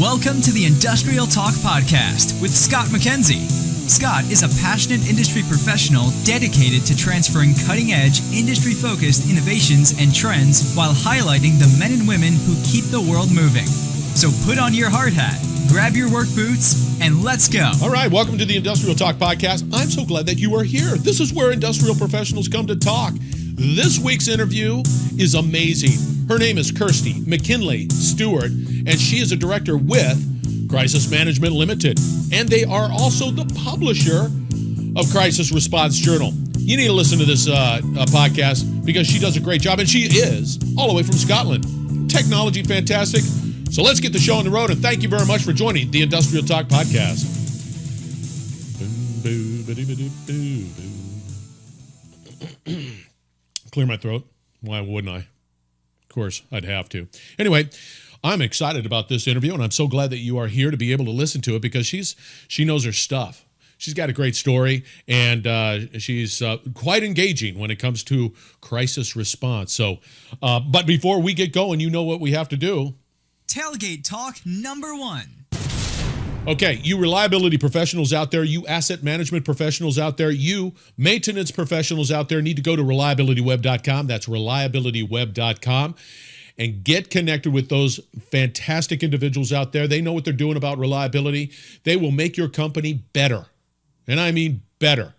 Welcome to the Industrial Talk Podcast with Scott McKenzie. Scott is a passionate industry professional dedicated to transferring cutting-edge, industry-focused innovations and trends while highlighting the men and women who keep the world moving. So put on your hard hat, grab your work boots, and let's go. All right, welcome to the Industrial Talk Podcast. I'm so glad that you are here. This is where industrial professionals come to talk. This week's interview is amazing. Her name is Kirsty McKinlay-Stewart, and she is a director with Crisis Management Limited. And they are also the publisher of Crisis Response Journal. You need to listen to this podcast because she does a great job, and she is all the way from Scotland. Technology fantastic. So let's get the show on the road, and thank you very much for joining the Industrial Talk Podcast. Clear my throat. Why wouldn't I? Of course, I'd have to. Anyway, I'm excited about this interview, and I'm so glad that you are here to be able to listen to it because she knows her stuff. She's got a great story, and she's quite engaging when it comes to crisis response. So, but before we get going, you know what we have to do. Tailgate Talk number 1. Okay, you reliability professionals out there, you asset management professionals out there, you maintenance professionals out there need to go to reliabilityweb.com. That's reliabilityweb.com. And get connected with those fantastic individuals out there. They know what they're doing about reliability. They will make your company better. And I mean better.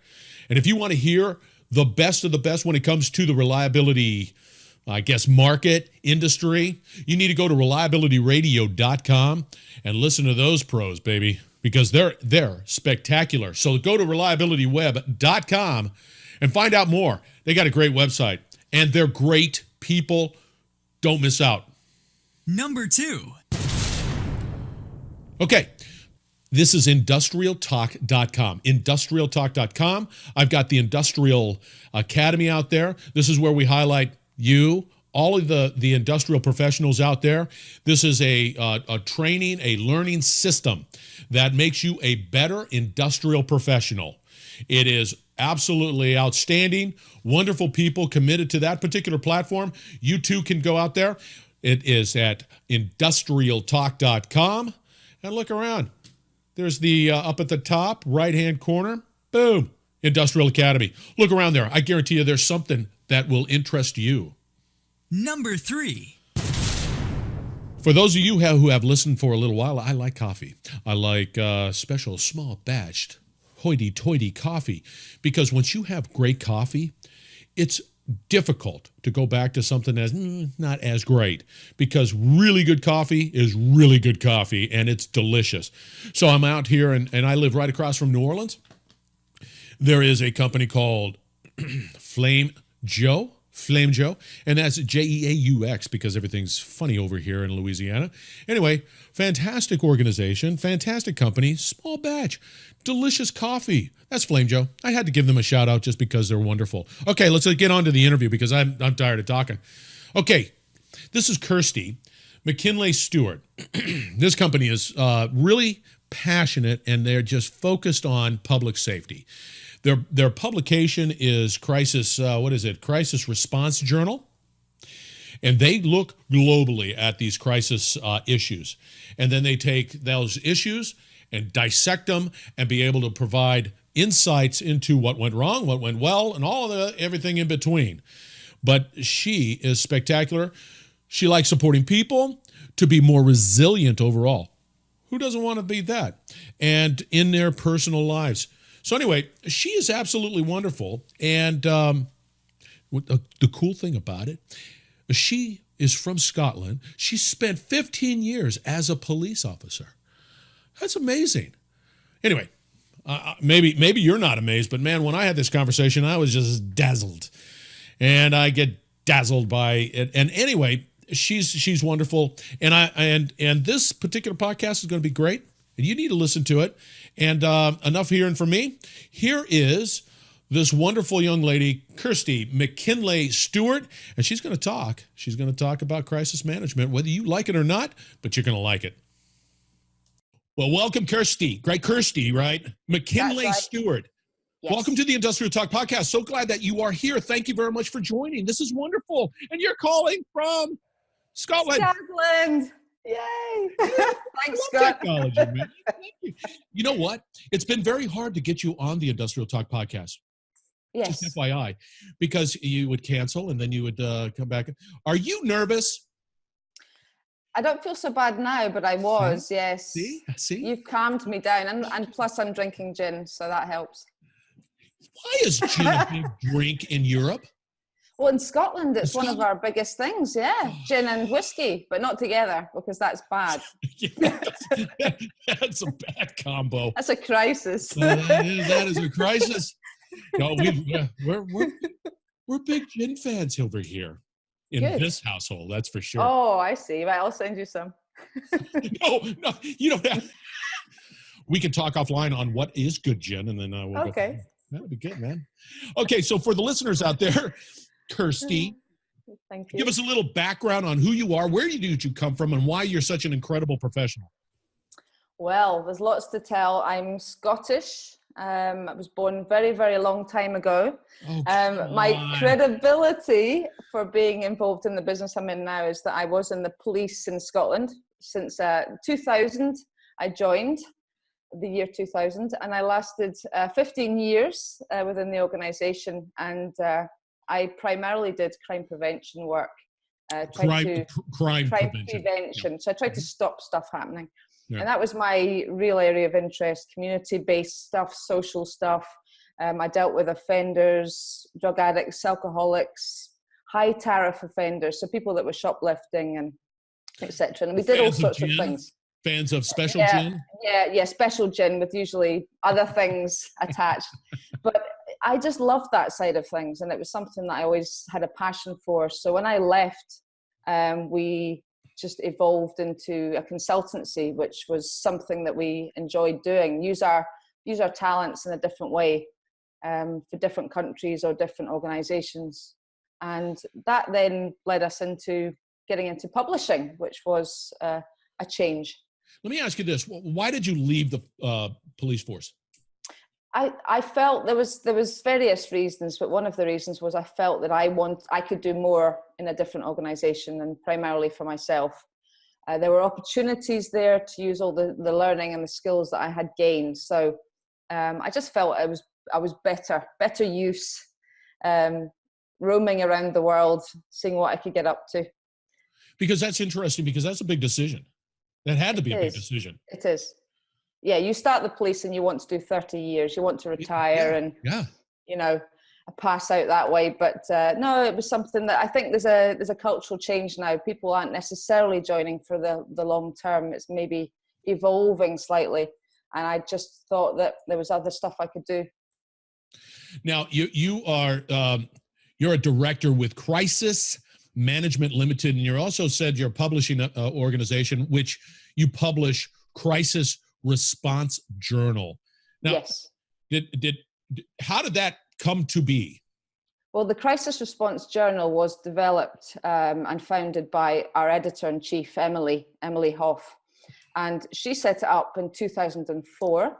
And if you want to hear the best of the best when it comes to the reliability, market, industry, you need to go to reliabilityradio.com and listen to those pros, baby, because they're spectacular. So go to reliabilityweb.com and find out more. They got a great website, and they're great people. Don't miss out. Number 2. Okay. This is industrialtalk.com. Industrialtalk.com. I've got the Industrial Academy out there. This is where we highlight you, all of the industrial professionals out there. This is a training, a learning system that makes you a better industrial professional. It is absolutely outstanding. Wonderful people committed to that particular platform. You too can go out there. It is at industrialtalk.com and look around. There's the up at the top right-hand corner. Boom. Industrial Academy. Look around there. I guarantee you there's something that will interest you. Number 3. For those of you who have listened for a little while, I like coffee. I like special small batched hoity-toity coffee because once you have great coffee, it's difficult to go back to something that's not as great because really good coffee is really good coffee and it's delicious. So I'm out here and I live right across from New Orleans. There is a company called Flame Joe, and that's Jeaux because everything's funny over here in Louisiana. Anyway, fantastic organization, fantastic company, small batch, delicious coffee. That's Flame Joe. I had to give them a shout out just because they're wonderful. Okay, let's get on to the interview because I'm tired of talking. Okay, this is Kirsty McKinlay-Stewart. This company is really passionate and they're just focused on public safety. Their publication is Crisis Response Journal. And they look globally at these crisis issues. And then they take those issues and dissect them and be able to provide insights into what went wrong, what went well, and everything in between. But she is spectacular. She likes supporting people to be more resilient overall. Who doesn't want to be that? And in their personal lives. So anyway, she is absolutely wonderful. And the cool thing about it, she is from Scotland. She spent 15 years as a police officer. That's amazing. Anyway, maybe you're not amazed, but man, when I had this conversation, I was just dazzled. And I get dazzled by it. And anyway, she's wonderful. And this particular podcast is going to be great. And you need to listen to it. And enough hearing from me. Here is this wonderful young lady, Kirsty McKinlay-Stewart, and she's going to talk. She's going to talk about crisis management, whether you like it or not, but you're going to like it. Well, welcome, Kirsty. Great Kirsty, right? McKinlay-Stewart. Yes. Welcome to the Industrial Talk Podcast. So glad that you are here. Thank you very much for joining. This is wonderful. And you're calling from Scotland. Scotland. Yay. Thanks, Scott. Technology, man. You know what? It's been very hard to get you on the Industrial Talk podcast. Yes. Just FYI, because you would cancel and then you would come back. Are you nervous? I don't feel so bad now, but I was, yes. See? You've calmed me down, and plus I'm drinking gin, so that helps. Why is gin a big drink in Europe? Well, in Scotland, it's one of our biggest things, yeah. Gin and whiskey, but not together, because that's bad. Yeah, that's a bad combo. That's a crisis. That is a crisis. No, we're big gin fans over here in this household, that's for sure. Oh, I see. Right, I'll send you some. No, you don't have. We can talk offline on what is good gin, and then we'll go. Okay. That'd be good, man. Okay, so for the listeners out there, Kirsty, thank you. Give us a little background on who you are, where did you come from, and why you're such an incredible professional. Well, there's lots to tell. I'm Scottish. I was born very, very long time ago. My credibility for being involved in the business I'm in now is that I was in the police in Scotland since 2000. I joined the year 2000, and I lasted 15 years within the organisation, and I primarily did crime prevention work. Crime prevention. Yeah. So I tried to stop stuff happening. Yeah. And that was my real area of interest, community-based stuff, social stuff. I dealt with offenders, drug addicts, alcoholics, high-tariff offenders, so people that were shoplifting and etc. And we did all sorts of things. Fans of special gin? Yeah, special gin with usually other things attached. But I just loved that side of things, and it was something that I always had a passion for. So when I left, we just evolved into a consultancy, which was something that we enjoyed doing. Use our talents in a different way for different countries or different organizations. And that then led us into getting into publishing, which was a change. Let me ask you this. Why did you leave the police force? I felt there was various reasons, but one of the reasons was I felt that I could do more in a different organization and primarily for myself. There were opportunities there to use all the learning and the skills that I had gained. So I just felt I was better use, roaming around the world, seeing what I could get up to. Because that's interesting, because that's a big decision. That had to be a big decision. It is. Yeah, you start the police and you want to do 30 years. You want to retire and, pass out that way. But no, it was something that I think there's a cultural change now. People aren't necessarily joining for the long term. It's maybe evolving slightly. And I just thought that there was other stuff I could do. Now, you're a director with Crisis Management Limited, and you also said you're a publishing organization, which you publish Crisis Response Journal. Now, yes. How did that come to be? Well, the Crisis Response Journal was developed and founded by our editor-in-chief, Emily Hoff. And she set it up in 2004,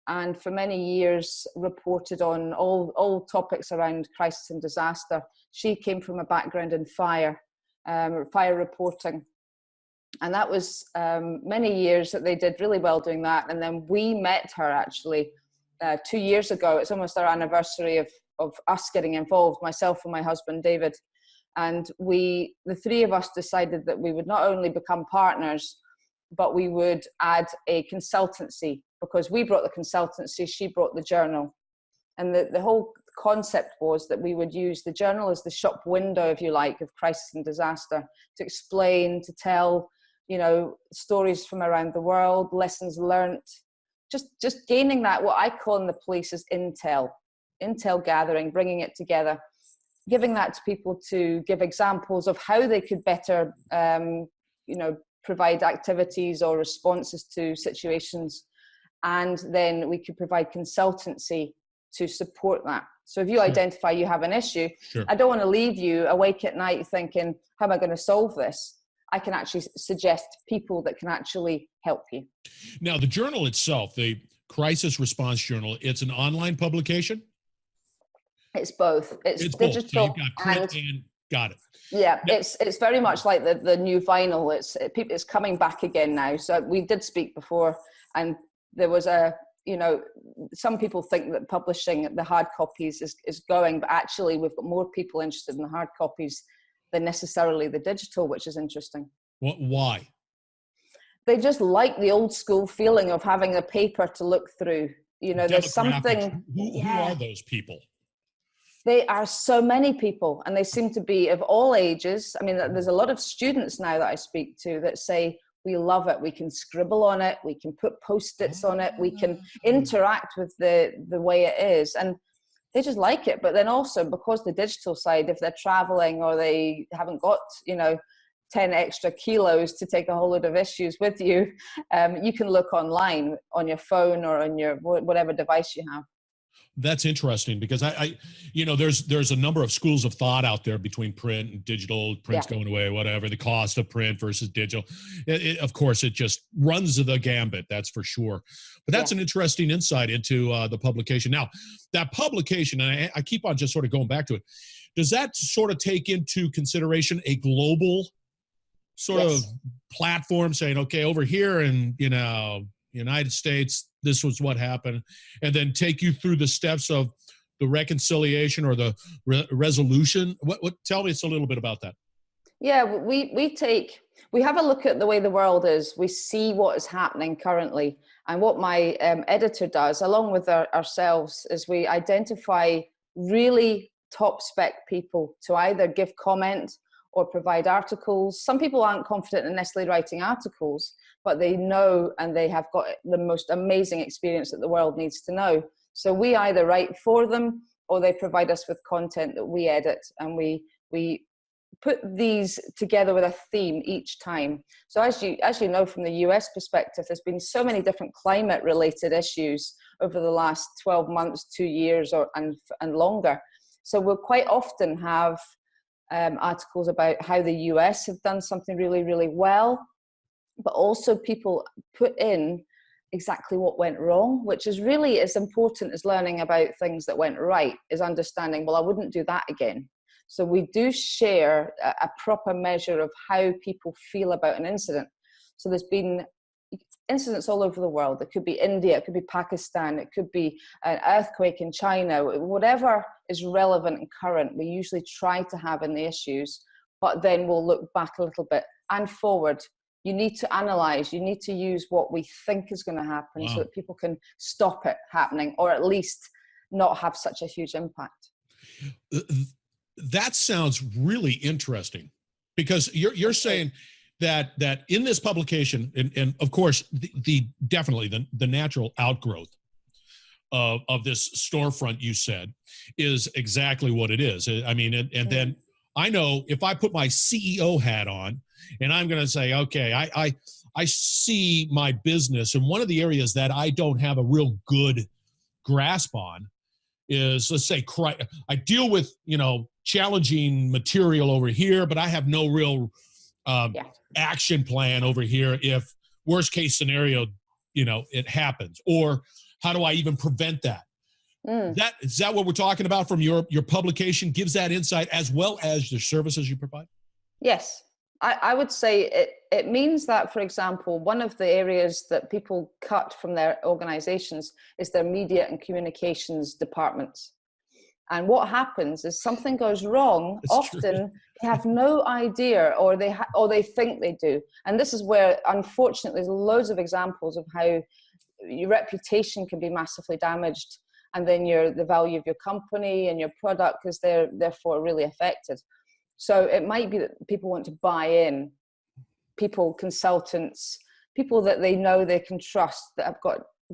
and for many years reported on all topics around crisis and disaster. She came from a background in fire reporting. And that was many years that they did really well doing that. And then we met her actually 2 years ago. It's almost our anniversary of us getting involved, myself and my husband, David. And the three of us decided that we would not only become partners, but we would add a consultancy, because we brought the consultancy, she brought the journal. And the whole concept was that we would use the journal as the shop window, if you like, of crisis and disaster, to explain, to tell, stories from around the world, lessons learnt, just gaining that, what I call in the police is intel gathering, bringing it together, giving that to people to give examples of how they could better, provide activities or responses to situations. And then we could provide consultancy to support that. So if you identify you have an issue, I don't want to leave you awake at night thinking, how am I going to solve this? I can actually suggest people that can actually help you. Now, the journal itself, the Crisis Response Journal, it's an online publication? It's both. It's digital both. So you've got print Got it. Yeah, Now, it's very much like the new vinyl. It's coming back again now. So we did speak before, and there was some people think that publishing the hard copies is going, but actually we've got more people interested in the hard copies than necessarily the digital, which is interesting. why? They just like the old school feeling of having a paper to look through. There's something. Who are those people? They are so many people, and they seem to be of all ages. I mean, there's a lot of students now that I speak to that say, we love it. We can scribble on it. We can put Post-its on it. We can interact with the way it is. And they just like it. But then also, because the digital side, if they're traveling or they haven't got, 10 extra kilos to take a whole load of issues with you, you can look online on your phone or on your whatever device you have. That's interesting because there's a number of schools of thought out there between print and digital. Print's going away, whatever. The cost of print versus digital. Of course, it just runs the gambit. That's for sure. But that's an interesting insight into the publication. Now, that publication, and I keep on just sort of going back to it. Does that sort of take into consideration a global sort of platform, saying, okay, over here in United States, this was what happened, and then take you through the steps of the reconciliation or the resolution? What? Tell me a little bit about that. Yeah, we have a look at the way the world is. We see what is happening currently, and what my editor does, along with ourselves, is we identify really top spec people to either give comment or provide articles. Some people aren't confident in necessarily writing articles, but they know and they have got the most amazing experience that the world needs to know. So we either write for them or they provide us with content that we edit, and we put these together with a theme each time. So as you know, from the US perspective, there's been so many different climate related issues over the last 12 months, 2 years and longer. So we'll quite often have articles about how the US have done something really, really well, but also people put in exactly what went wrong, which is really as important as learning about things that went right, is understanding, well, I wouldn't do that again. So we do share a proper measure of how people feel about an incident. So there's been incidents all over the world. It could be India, it could be Pakistan, it could be an earthquake in China, whatever is relevant and current, we usually try to have in the issues, but then we'll look back a little bit and forward. You need to analyze, you need to use what we think is going to happen so that people can stop it happening, or at least not have such a huge impact. That sounds really interesting, because you're saying that in this publication, and of course, definitely the natural outgrowth of this storefront, you said, is exactly what it is. I mean, and then I know if I put my CEO hat on and I'm going to say, okay, I see my business, and one of the areas that I don't have a real good grasp on is, let's say, I deal with, challenging material over here, but I have no real action plan over here if worst case scenario, it happens. Or how do I even prevent that? Is that what we're talking about from your publication? Gives that insight as well as the services you provide? Yes. I would say it means that, for example, one of the areas that people cut from their organizations is their media and communications departments. And what happens is something goes wrong. That's often true. They have no idea, or they think they do. And this is where, unfortunately, there's loads of examples of how your reputation can be massively damaged, and then the value of your company and your product is therefore really affected. So it might be that people want to buy in, consultants, people that they know they can trust, that have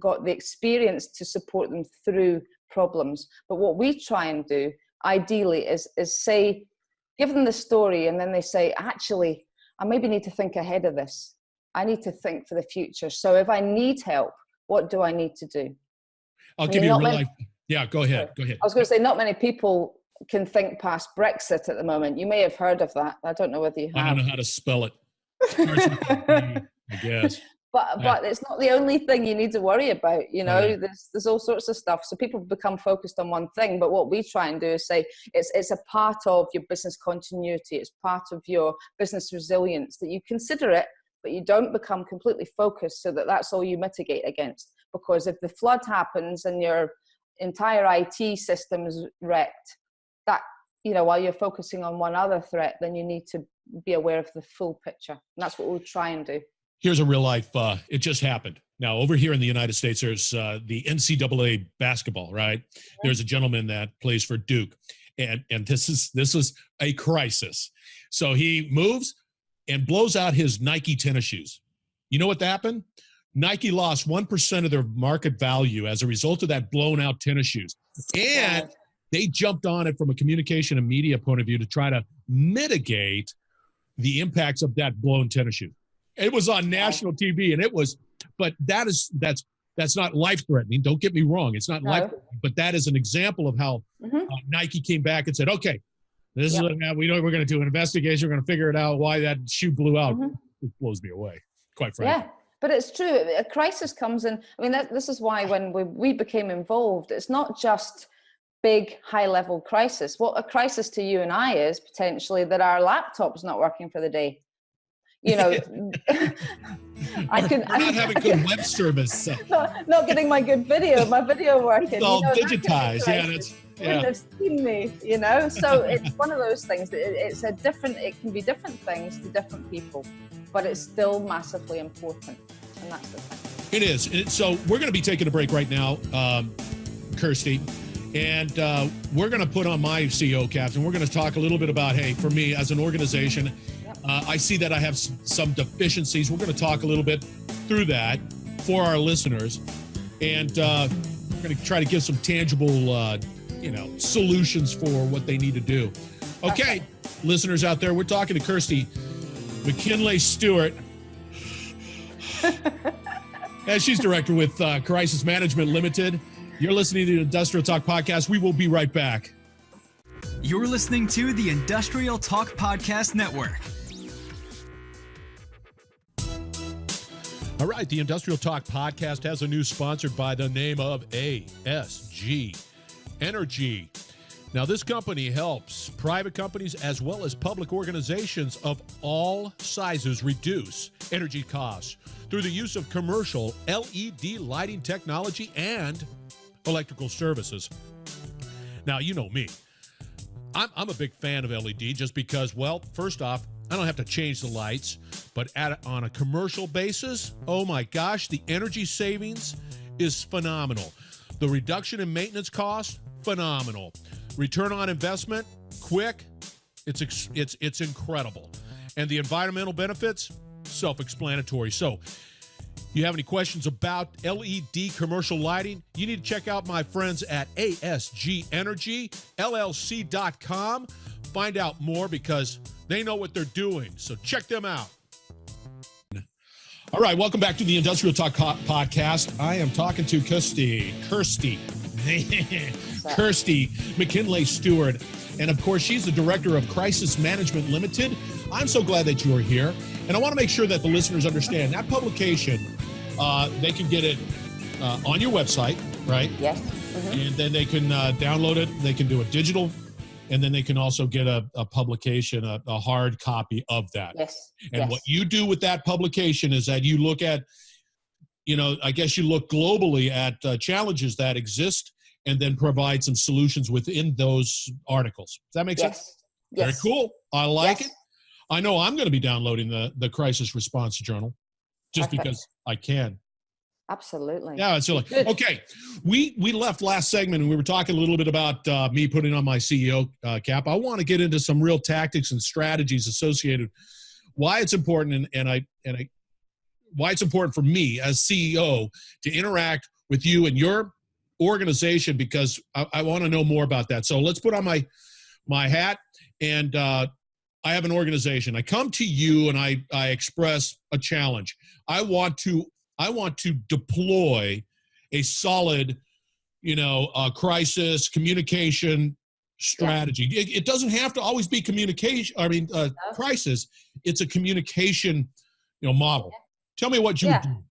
got the experience to support them through problems. But what we try and do, ideally, is say, give them the story, and then they say, actually, I maybe need to think ahead of this. I need to think for the future. So if I need help, what do I need to do? I'll give you a real life. Yeah, go ahead. Go ahead. I was going to say, not many people can think past Brexit at the moment. You may have heard of that. I don't know whether you have. I don't know how to spell it. Starts with a B, I guess. But it's not the only thing you need to worry about, you know. Right. There's all sorts of stuff. So people become focused on one thing, but what we try and do is say it's a part of your business continuity, it's part of your business resilience, that you consider it, but you don't become completely focused so that that's all you mitigate against. Because if the flood happens and your entire IT system is wrecked, that, you know, while you're focusing on one other threat, then you need to be aware of the full picture. And that's what we'll try and do. Here's a real life, it just happened. Now, over here in the United States, there's the NCAA basketball, right? There's a gentleman that plays for Duke, and this is a crisis. So he moves and blows out his Nike tennis shoes. You know what happened? Nike lost 1% of their market value as a result of that blown out tennis shoes. And they jumped on it from a communication and media point of view to try to mitigate the impacts of that blown tennis shoe. It was on national TV, and it was, but that's not life-threatening. Don't get me wrong. It's not life-threatening, but that is an example of how Nike came back and said, okay, this is what we know we're going to do an investigation. We're going to figure it out why that shoe blew out. It blows me away, quite frankly. Yeah, but it's true. A crisis comes in. I mean, this is why when we became involved, it's not just big, high-level crisis. What a crisis to you and I is potentially that our laptop's not working for the day. You know, We're not having good web service. Not getting my video working. It's all digitized. Wouldn't have seen me, you know. So it's one of those things that it can be different things to different people, but it's still massively important, and that's the thing. It is. So we're going to be taking a break right now, Kirsty, and we're going to put on my CEO caps, and we're going to talk a little bit about, hey, for me as an organization, I see that I have some deficiencies. We're going to talk a little bit through that for our listeners, and we're going to try to give some tangible, solutions for what they need to do. Okay, listeners out there, we're talking to Kirsty McKinlay-Stewart. As she's director with Crisis Management Limited. You're listening to the Industrial Talk Podcast. We will be right back. You're listening to the Industrial Talk Podcast Network. All right, the Industrial Talk Podcast has a new sponsor by the name of ASG Energy. Now, this company helps private companies as well as public organizations of all sizes reduce energy costs through the use of commercial LED lighting technology and electrical services. Now, you know me. I'm a big fan of LED just because, well, first off, I don't have to change the lights, but on a commercial basis, oh my gosh, the energy savings is phenomenal. The reduction in maintenance costs, phenomenal. Return on investment, quick, it's incredible. And the environmental benefits, self-explanatory. So, you have any questions about LED commercial lighting? You need to check out my friends at ASGEnergyLLC.com. Find out more because they know what they're doing. So check them out. All right, welcome back to the Industrial Talk Podcast. I am talking to Kirsty McKinlay-Stewart. And of course, she's the director of Crisis Management Limited. I'm so glad that you are here. And I want to make sure that the listeners understand that publication, they can get it on your website, right? Yes. Mm-hmm. And then they can download it. They can do a digital, and then they can also get a publication, a hard copy of that. Yes. And what you do with that publication is that you look at, I guess you look globally at challenges that exist and then provide some solutions within those articles. Does that make sense? Yes. Very cool. I like it. I know I'm going to be downloading the Crisis Response Journal just because I can. Absolutely. Yeah, it's like, okay. We left last segment and we were talking a little bit about me putting on my CEO cap. I want to get into some real tactics and strategies associated, why it's important and why it's important for me as CEO to interact with you and your organization, because I want to know more about that. So let's put on my hat, and I have an organization. I come to you and I express a challenge. I want to deploy a solid, crisis communication strategy. It doesn't have to always be communication. Crisis. It's a communication, model Tell me what you would do.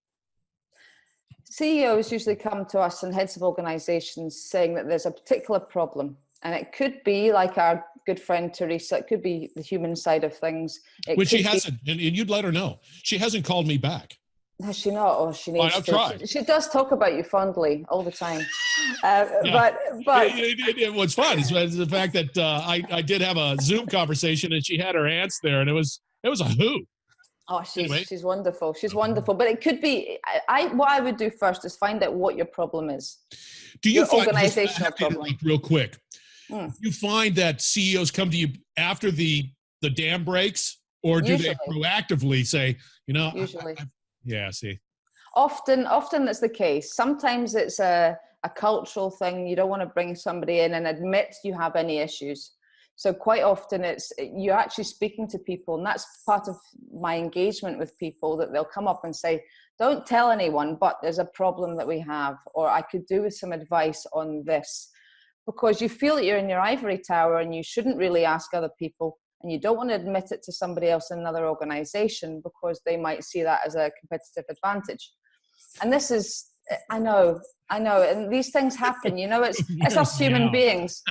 CEOs usually come to us and heads of organizations saying that there's a particular problem. And it could be like our good friend Teresa, it could be the human side of things. Which she hasn't, and you'd let her know. She hasn't called me back. Has she not? Oh, she needs I've to. tried. She does talk about you fondly all the time. Yeah. But what's fun is the fact that I did have a Zoom conversation and she had her aunts there, and it was a hoot. Oh, she's wonderful. She's wonderful. But it could be, what I would do first is find out what your problem is. Do you your find, organizational problem? Real quick, you find that CEOs come to you after the dam breaks, or do they proactively say, Usually. Yeah, see. Often it's the case. Sometimes it's a cultural thing. You don't want to bring somebody in and admit you have any issues. So quite often it's you're actually speaking to people, and that's part of my engagement with people, that they'll come up and say, don't tell anyone, but there's a problem that we have, or I could do with some advice on this, because you feel that you're in your ivory tower and you shouldn't really ask other people, and you don't want to admit it to somebody else in another organization because they might see that as a competitive advantage. And this is, I know, and these things happen, it's us human beings.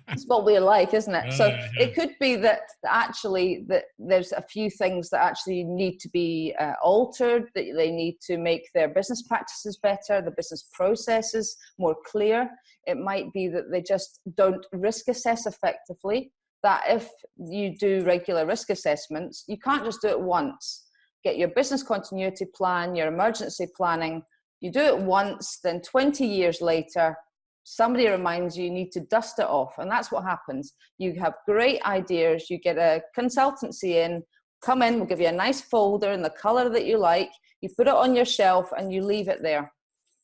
It's what we're like, isn't it? So it could be that actually that there's a few things that actually need to be altered, that they need to make their business practices better, the business processes more clear. It might be that they just don't risk assess effectively, that if you do regular risk assessments, you can't just do it once. Get your business continuity plan, your emergency planning. You do it once, then 20 years later, somebody reminds you need to dust it off. And that's what happens. You have great ideas. You get a consultancy in, come in, we'll give you a nice folder in the color that you like. You put it on your shelf and you leave it there.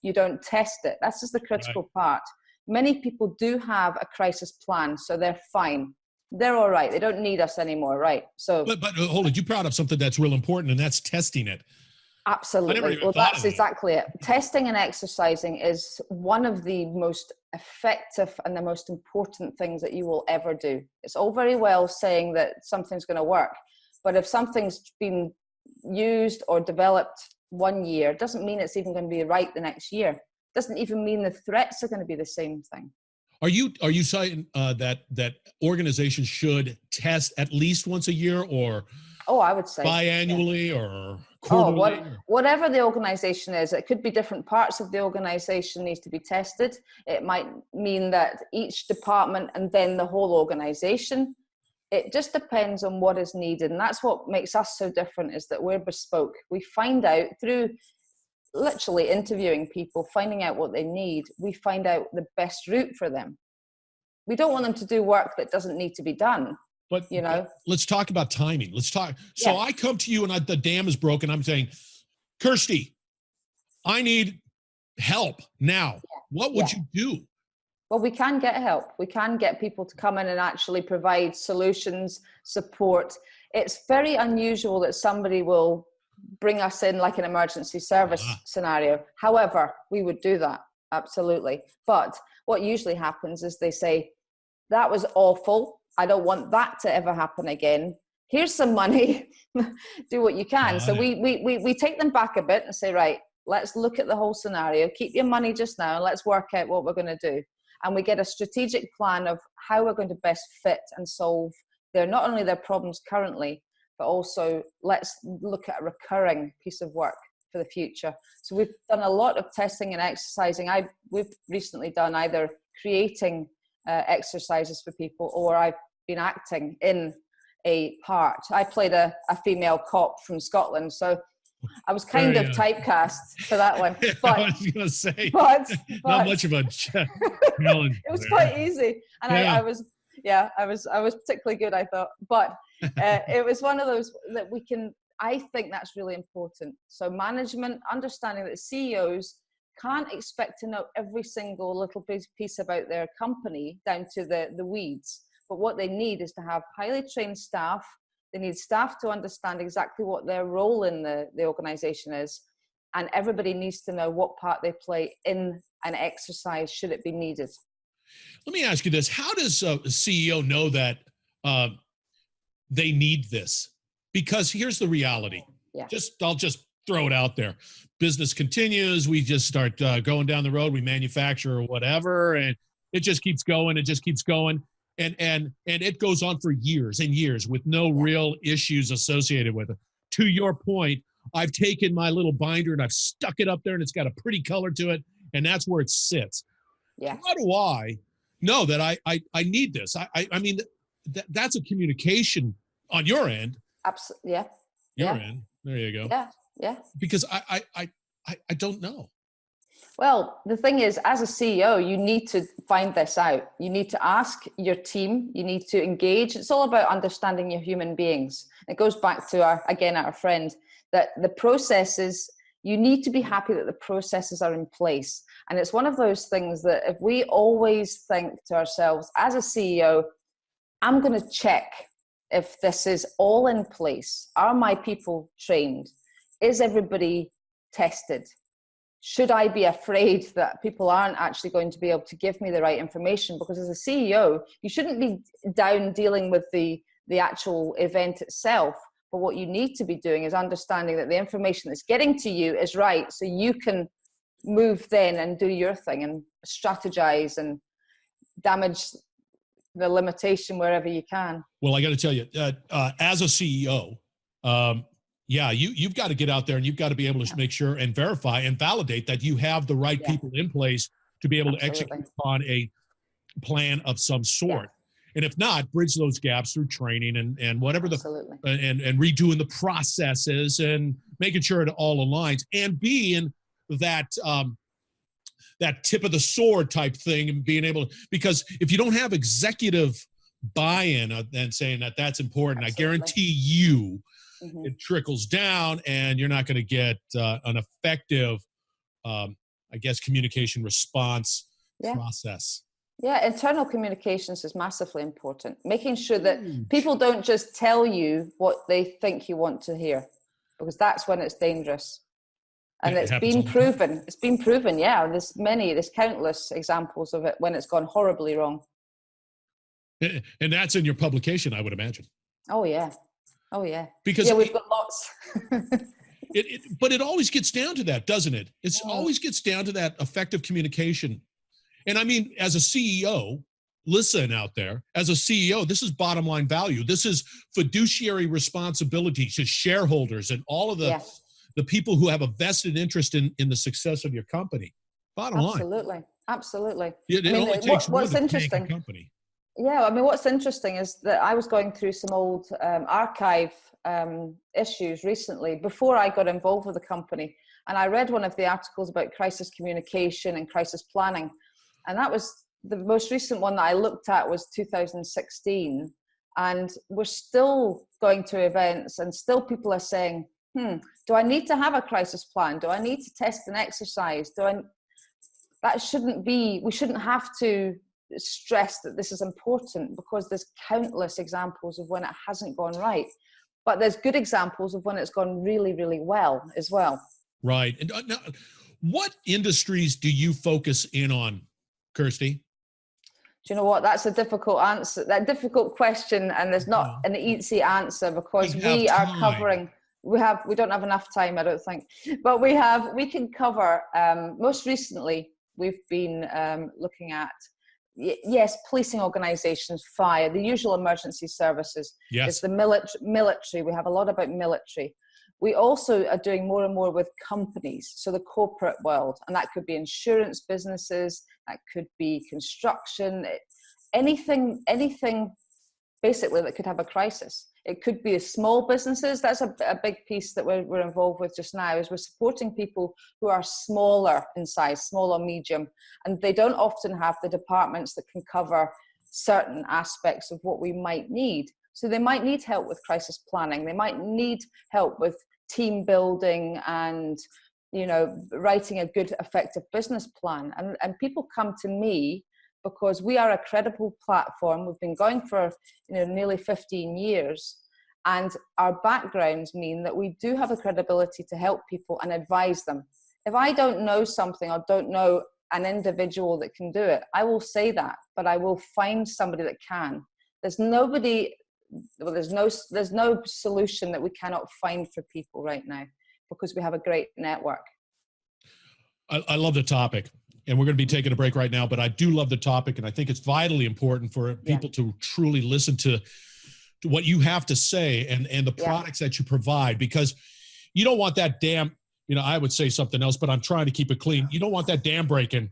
You don't test it. That's just the critical part. Many people do have a crisis plan, so they're fine. They're all right. They don't need us anymore, right? So, but hold it. You brought up something that's real important, and that's testing it. Absolutely. Well, that's exactly it. Testing and exercising is one of the most effective and the most important things that you will ever do. It's all very well saying that something's going to work, but if something's been used or developed 1 year, it doesn't mean it's even going to be right the next year. It doesn't even mean the threats are going to be the same thing. Are you saying that organizations should test at least once a year, or I would say biannually or quarterly? Whatever the organization is, it could be different parts of the organization needs to be tested. It might mean that each department and then the whole organization. It just depends on what is needed, and that's what makes us so different, is that we're bespoke. We find out through literally interviewing people, finding out what they need. We find out the best route for them. We don't want them to do work that doesn't need to be done. But let's talk about timing. Let's talk. So I come to you and the dam is broken. I'm saying, Kirsty, I need help now. What would you do? Well, we can get help. We can get people to come in and actually provide solutions, support. It's very unusual that somebody will bring us in like an emergency service scenario. However, we would do that. Absolutely. But what usually happens is they say, that was awful. I don't want that to ever happen again. Here's some money. Do what you can. So we take them back a bit and say, right, let's look at the whole scenario. Keep your money just now and let's work out what we're going to do. And we get a strategic plan of how we're going to best fit and solve not only their problems currently, but also let's look at a recurring piece of work for the future. So we've done a lot of testing and exercising. We've recently done either creating exercises for people, or I've been acting in a part. I played a female cop from Scotland, so I was kind of typecast for that one. But I was going to say, but not much of a challenge. It was quite easy, and I was particularly good, I thought. But it was one of those that we can. I think that's really important. So management, understanding that CEOs can't expect to know every single little piece about their company down to the weeds. But what they need is to have highly trained staff. They need staff to understand exactly what their role in the organization is. And everybody needs to know what part they play in an exercise should it be needed. Let me ask you this. How does a CEO know that they need this? Because here's the reality. Yeah. I'll just throw it out there. Business continues. We just start going down the road. We manufacture or whatever, and it just keeps going. It just keeps going. And it goes on for years and years with no real issues associated with it. To your point, I've taken my little binder and I've stuck it up there, and it's got a pretty color to it, and that's where it sits. Yeah. How do I know that I need this? I mean, that's a communication on your end. Absolutely. Yeah. Your end. There you go. Yeah. Yeah. Because I don't know. Well, the thing is, as a CEO, you need to find this out. You need to ask your team. You need to engage. It's all about understanding your human beings. It goes back to our friend, that the processes, you need to be happy that the processes are in place. And it's one of those things that if we always think to ourselves, as a CEO, I'm going to check if this is all in place. Are my people trained? Is everybody tested? Should I be afraid that people aren't actually going to be able to give me the right information? Because as a CEO, you shouldn't be down dealing with the actual event itself. But what you need to be doing is understanding that the information that's getting to you is right, so you can move then and do your thing and strategize and damage the limitation wherever you can. Well, I got to tell you, as a CEO, you've got to get out there and you've got to be able to make sure and verify and validate that you have the right people in place to be able to execute on a plan of some sort. And if not, bridge those gaps through training and whatever and redoing the processes and making sure it all aligns, and being that that tip of the sword type thing, and being able to, because if you don't have executive buy-in and saying that that's important, I guarantee you it trickles down and you're not going to get an effective, communication response process. Yeah, internal communications is massively important. Making sure that people don't just tell you what they think you want to hear, because that's when it's dangerous. And it's been proven. It's been proven, yeah. There's countless examples of it when it's gone horribly wrong. And that's in your publication, I would imagine. Oh, yeah. Oh, yeah. Because we've got lots. But it always gets down to that, doesn't it? It always gets down to that effective communication. And I mean, as a CEO, listen out there, as a CEO, this is bottom line value. This is fiduciary responsibility to shareholders and all of the people who have a vested interest in the success of your company. Bottom line. Absolutely. It only takes one to make a company. Yeah, I mean, what's interesting is that I was going through some old archive issues recently before I got involved with the company. And I read one of the articles about crisis communication and crisis planning. And that was the most recent one that I looked at was 2016. And we're still going to events and still people are saying, do I need to have a crisis plan? Do I need to test an exercise? That shouldn't be, we shouldn't have to stress that this is important, because there's countless examples of when it hasn't gone right. But there's good examples of when it's gone really, really well as well. Right. And now, what industries do you focus in on, Kirsty? Do you know what? That's a difficult answer. That difficult question, and there's not an easy answer, because we are covering. We don't have enough time, I don't think, but we can cover. Most recently, we've been looking at policing organisations, fire, the usual emergency services. Yes, it's the military. We have a lot about military. We also are doing more and more with companies, so the corporate world, and that could be insurance businesses, that could be construction, anything basically that could have a crisis. It could be small businesses. That's a big piece that we're involved with just now, is we're supporting people who are smaller in size, small or medium, and they don't often have the departments that can cover certain aspects of what we might need. So they might need help with crisis planning. They might need help with team building and, writing a good, effective business plan. And people come to me because we are a credible platform. We've been going for, nearly 15 years. And our backgrounds mean that we do have the credibility to help people and advise them. If I don't know something or don't know an individual that can do it, I will say that, but I will find somebody that can. There's no solution that we cannot find for people right now. because we have a great network. I love the topic, and we're going to be taking a break right now, but I do love the topic, and I think it's vitally important for people to truly listen to what you have to say and the products that you provide, because you don't want that dam, I would say something else, but I'm trying to keep it clean. You don't want that dam breaking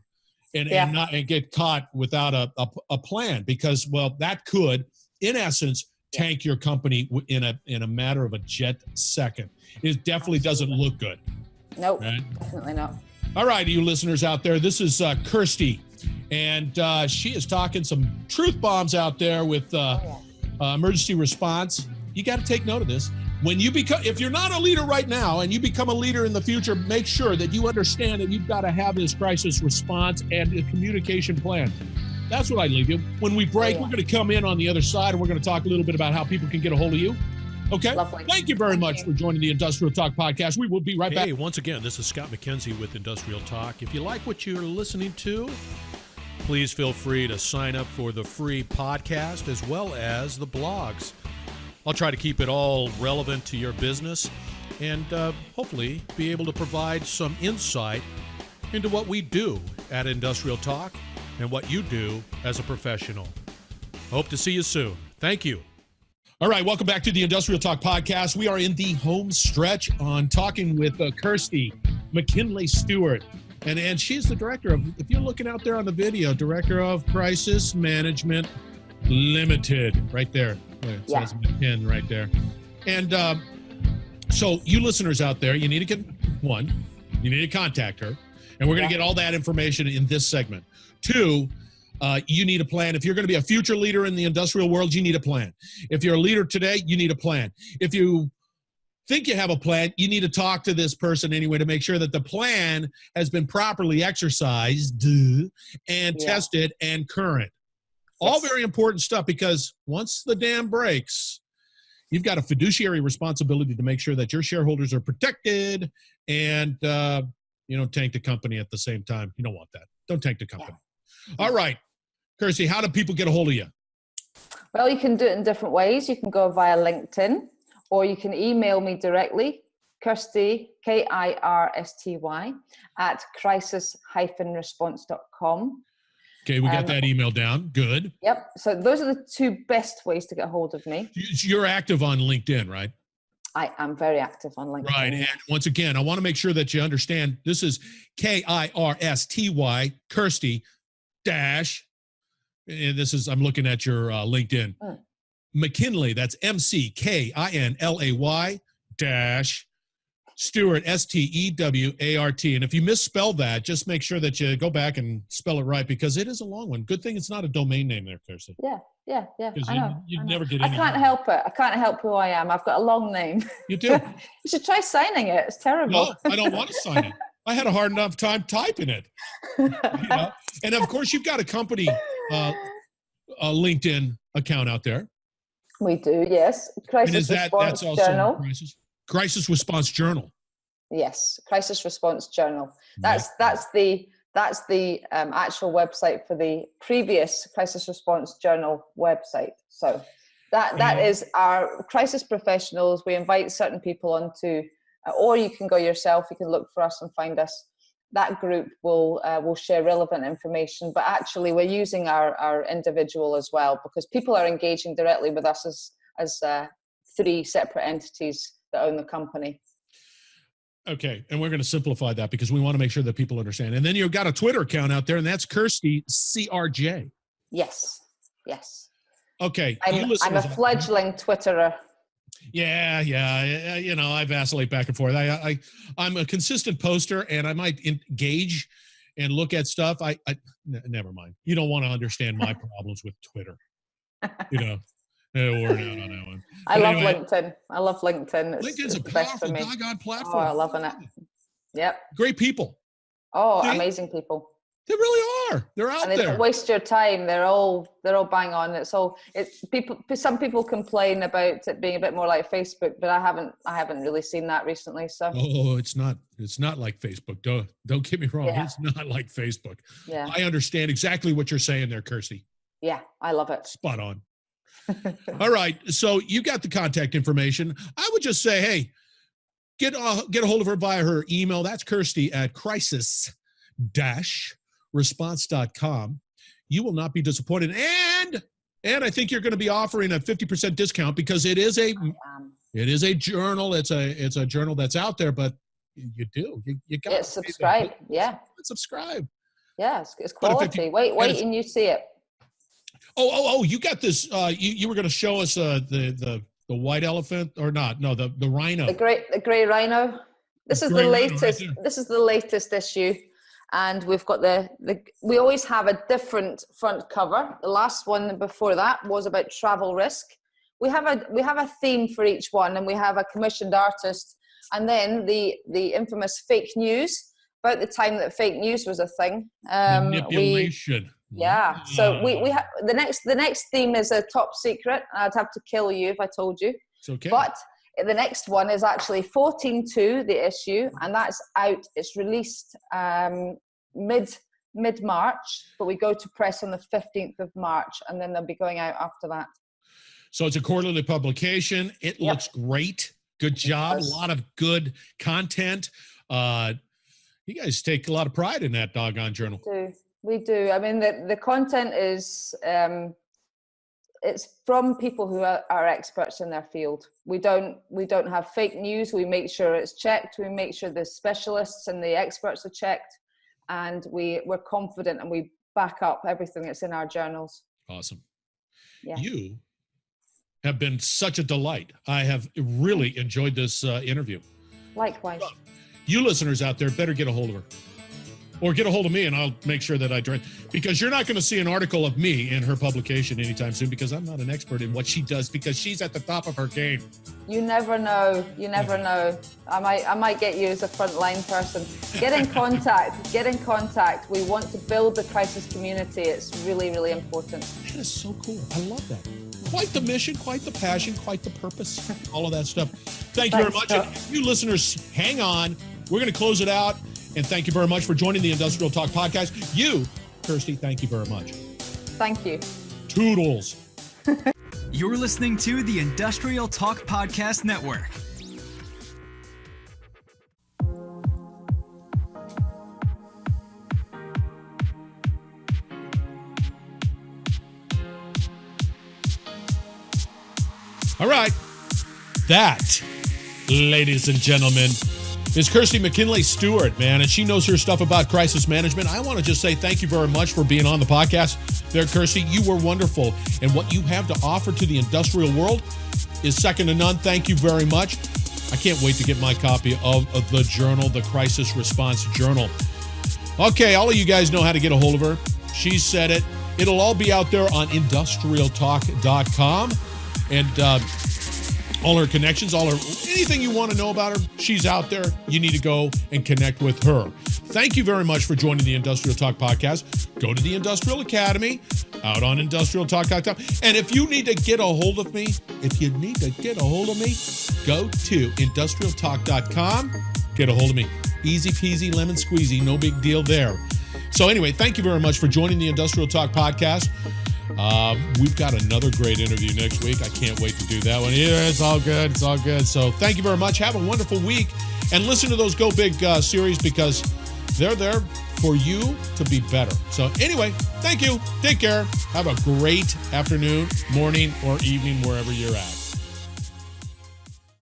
and get caught without a plan, because, well, that could, in essence, tank your company in a matter of a jet second. It definitely doesn't look good. Nope, definitely not. All right, you listeners out there, this is Kirsty, and she is talking some truth bombs out there with emergency response. You got to take note of this. If you're not a leader right now and you become a leader in the future, make sure that you understand that you've got to have this crisis response and a communication plan. That's what I leave you. When we break, we're going to come in on the other side, and we're going to talk a little bit about how people can get a hold of you. Okay. Lovely. Thank you very much for joining the Industrial Talk podcast. We will be right back. Hey, once again, this is Scott McKenzie with Industrial Talk. If you like what you're listening to, please feel free to sign up for the free podcast as well as the blogs. I'll try to keep it all relevant to your business and hopefully be able to provide some insight into what we do at Industrial Talk and what you do as a professional. Hope to see you soon. Thank you. All right, welcome back to the Industrial Talk podcast. We are in the home stretch on talking with Kirsty McKinlay-Stewart. And she's the director of, if you're looking out there on the video, Director of Crisis Management Limited, right there. It says McKin right there. And so you listeners out there, you need to you need to contact her. And we're going to get all that information in this segment. 2, you need a plan. If you're going to be a future leader in the industrial world, you need a plan. If you're a leader today, you need a plan. If you think you have a plan, you need to talk to this person anyway to make sure that the plan has been properly exercised and tested and current. All very important stuff, because once the dam breaks, you've got a fiduciary responsibility to make sure that your shareholders are protected and you don't tank the company at the same time. You don't want that. Don't tank the company. All right. Kirsty, how do people get a hold of you? Well, you can do it in different ways. You can go via LinkedIn, or you can email me directly, Kirsty, Kirsty, at crisis-response.com. Okay, we got that email down. Good. Yep. So those are the 2 best ways to get hold of me. You're active on LinkedIn, right? I am very active on LinkedIn. Right. And once again, I want to make sure that you understand this is Kirsty, Kirsty dash, and this is, I'm looking at your LinkedIn. McKinlay, that's McKinlay dash Stewart, Stewart. And if you misspell that, just make sure that you go back and spell it right, because it is a long one. Good thing it's not a domain name there, Kirsty. Yeah. Because I know. you'd never get any. I can't help it. I can't help who I am. I've got a long name. You do. You should try signing it. It's terrible. No, I don't want to sign it. I had a hard enough time typing it. And of course, you've got a company a LinkedIn account out there. We do, yes. Crisis Response Journal. Crisis Response Journal. Yes, Crisis Response Journal. That's the actual website for the previous Crisis Response Journal website. So that is our crisis professionals. We invite certain people onto, or you can go yourself. You can look for us and find us. That group will share relevant information, but actually we're using our individual as well, because people are engaging directly with us as 3 separate entities that own the company. Okay, and we're going to simplify that because we want to make sure that people understand. And then you've got a Twitter account out there, and that's Kirsty CRJ. Yes. Okay. I'm a fledgling Twitterer. Yeah. I vacillate back and forth. I'm a consistent poster, and I might engage and look at stuff. Never mind. You don't want to understand my problems with Twitter. We're out on that one. I love LinkedIn. LinkedIn's a powerful, doggone platform. Oh, I'm loving it. Yep. Great people. Oh, amazing people. They really are. They're out there. And they don't waste your time. They're all bang on. Some people complain about it being a bit more like Facebook, but I haven't really seen that recently. So. Oh, it's not like Facebook. Don't get me wrong. Yeah. It's not like Facebook. Yeah. I understand exactly what you're saying there, Kirsty. Yeah, I love it. Spot on. All right. So you got the contact information. I would just say, hey, get a hold of her via her email. That's Kirsty at crisis-response.com. You will not be disappointed. And I think you're going to be offering a 50% discount because it is a journal. It's a journal that's out there, but you got to subscribe. Yeah. Subscribe. Yeah, it's quality. Wait, and you see it. Oh! You got this. You were going to show us the white elephant or not? No, the rhino. The gray rhino. This is the latest. This is the latest issue, and we've got we always have a different front cover. The last one before that was about travel risk. We have a theme for each one, and we have a commissioned artist, and then the infamous fake news. About the time that fake news was a thing. Manipulation. Yeah. So we have the next theme is a top secret. I'd have to kill you if I told you. It's okay. But the next one is actually 14.2, the issue, and that's out. It's released mid-March, but we go to press on the 15th of March, and then they'll be going out after that. So it's a quarterly publication. It looks great. Good job. A lot of good content. You guys take a lot of pride in that doggone journal. We do. I mean, the content is, it's from people who are experts in their field. We don't have fake news. We make sure it's checked. We make sure the specialists and the experts are checked, and we're confident, and we back up everything that's in our journals. Awesome. Yeah. You have been such a delight. I have really enjoyed this interview. Likewise. You listeners out there better get a hold of her. Or get a hold of me, and I'll make sure that I join. Because you're not going to see an article of me in her publication anytime soon, because I'm not an expert in what she does, because she's at the top of her game. You never know. You never know. I might get you as a frontline person. Get in contact. Get in contact. We want to build the crisis community. It's really, really important. That is so cool. I love that. Quite the mission, quite the passion, quite the purpose, all of that stuff. Thank you very much. And you listeners, hang on. We're going to close it out. And thank you very much for joining the Industrial Talk Podcast. You, Kirsty, thank you very much. Thank you. Toodles. You're listening to the Industrial Talk Podcast Network. All right. That, ladies and gentlemen, is Kirsty McKinlay-Stewart, man, and she knows her stuff about crisis management. I want to just say thank you very much for being on the podcast there, Kirsty. You were wonderful, and what you have to offer to the industrial world is second to none. Thank you very much. I can't wait to get my copy of the journal, the Crisis Response Journal. Okay, all of you guys know how to get a hold of her. She said it. It'll all be out there on industrialtalk.com, and all her connections, anything you want to know about her, she's out there. You need to go and connect with her. Thank you very much for joining the Industrial Talk Podcast. Go to the Industrial Academy out on industrialtalk.com. And if you need to get a hold of me, go to industrialtalk.com. Get a hold of me. Easy peasy, lemon squeezy, no big deal there. So anyway, thank you very much for joining the Industrial Talk Podcast. We've got another great interview next week. I can't wait to do that one. Yeah, it's all good. It's all good. So thank you very much. Have a wonderful week. And listen to those Go Big series, because they're there for you to be better. So anyway, thank you. Take care. Have a great afternoon, morning, or evening, wherever you're at.